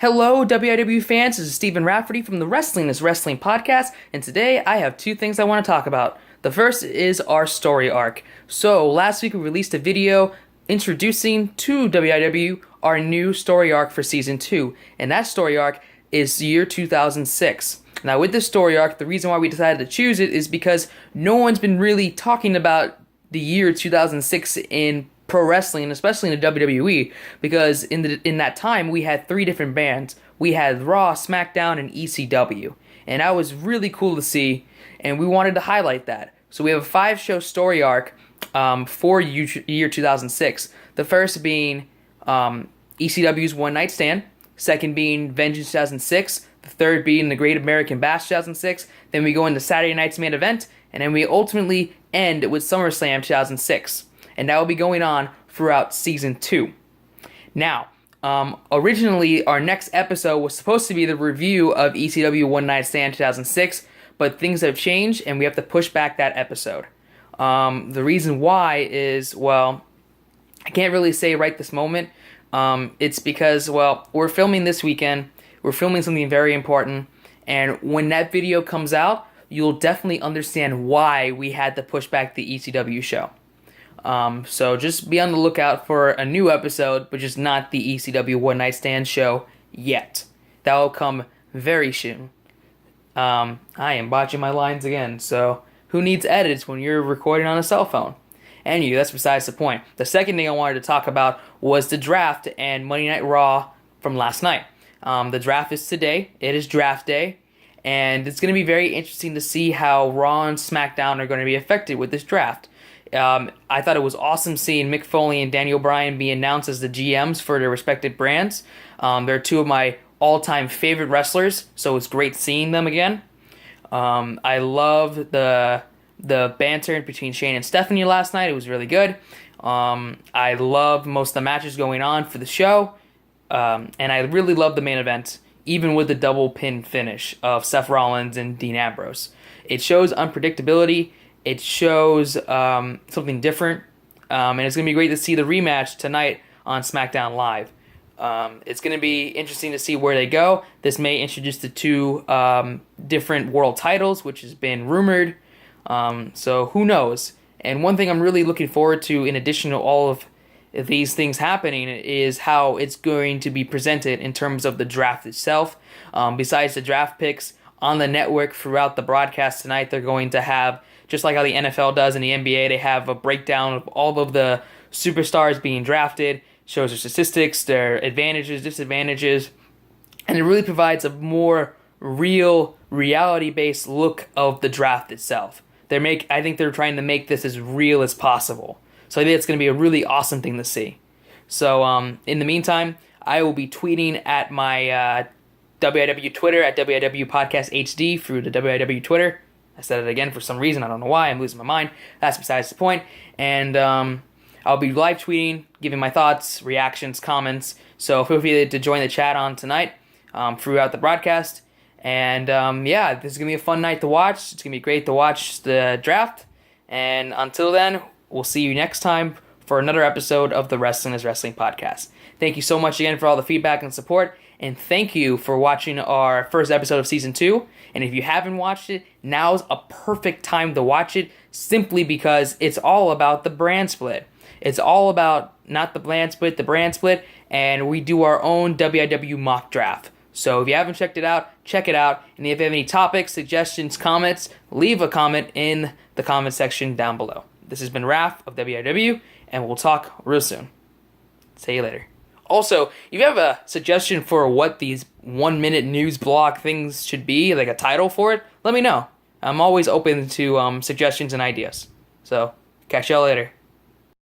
Hello, WIW fans. This is Stephen Rafferty from the Wrestling is Wrestling podcast, and today I have two things I want to talk about. The first is our story arc. So, last week we released a video introducing to WIW our new story arc for Season 2, and that story arc is the year 2006. Now, with this story arc, the reason why we decided to choose it is because no one's been really talking about the year 2006 in pro wrestling, especially in the WWE, because in that time we had three different bands. We had Raw, SmackDown, and ECW, and that was really cool to see, and we wanted to highlight that. So we have a 5-show story arc for year 2006. The first being ECW's One Night Stand, second being Vengeance 2006, the third being the Great American Bash 2006. Then we go into Saturday night's main event, and then we ultimately end with SummerSlam 2006. And that will be going on throughout Season 2. Now, originally our next episode was supposed to be the review of ECW One Night Stand 2006, but things have changed and we have to push back that episode. The reason why is, well, I can't really say right this moment. It's because, well, we're filming this weekend. We're filming something very important. And when that video comes out, you'll definitely understand why we had to push back the ECW show. So just be on the lookout for a new episode, but just not the ECW One Night Stand show yet. That will come very soon. I am botching my lines again, so who needs edits when you're recording on a cell phone? Anyway, that's besides the point. The second thing I wanted to talk about was the draft and Monday Night Raw from last night. The draft is today. It is draft day. And it's going to be very interesting to see how Raw and SmackDown are going to be affected with this draft. I thought it was awesome seeing Mick Foley and Daniel Bryan be announced as the GMs for their respective brands. They're two of my all-time favorite wrestlers, so it's great seeing them again. I love the banter between Shane and Stephanie last night. It was really good. I love most of the matches going on for the show. And I really love the main event, even with the double pin finish of Seth Rollins and Dean Ambrose. It shows unpredictability. It shows something different, and it's going to be great to see the rematch tonight on SmackDown Live. It's going to be interesting to see where they go. This may introduce the two different world titles, which has been rumored, so who knows. And one thing I'm really looking forward to, in addition to all of these things happening, is how it's going to be presented in terms of the draft itself. Besides the draft picks on the network throughout the broadcast tonight, they're going to have, just like how the NFL does in the NBA, they have a breakdown of all of the superstars being drafted, shows their statistics, their advantages, disadvantages, and it really provides a more real, reality-based look of the draft itself. I think they're trying to make this as real as possible. So I think it's going to be a really awesome thing to see. So in the meantime, I will be tweeting at my WIW Twitter at WIWPODCAST HD through the WIW Twitter. I said it again for some reason. I don't know why. I'm losing my mind. That's besides the point. And I'll be live tweeting, giving my thoughts, reactions, comments. So feel free to join the chat on tonight throughout the broadcast. And yeah, this is going to be a fun night to watch. It's going to be great to watch the draft. And until then, we'll see you next time for another episode of the Wrestling is Wrestling podcast. Thank you so much again for all the feedback and support. And thank you for watching our first episode of Season 2. And if you haven't watched it, now's a perfect time to watch it, simply because it's all about the brand split. It's all about not the brand split, the brand split, and we do our own WIW mock draft. So if you haven't checked it out, check it out. And if you have any topics, suggestions, comments, leave a comment in the comment section down below. This has been Raph of WIW, and we'll talk real soon. See you later. Also, if you have a suggestion for what these 1-minute news block things should be, like a title for it, let me know. I'm always open to suggestions and ideas. So, catch y'all later.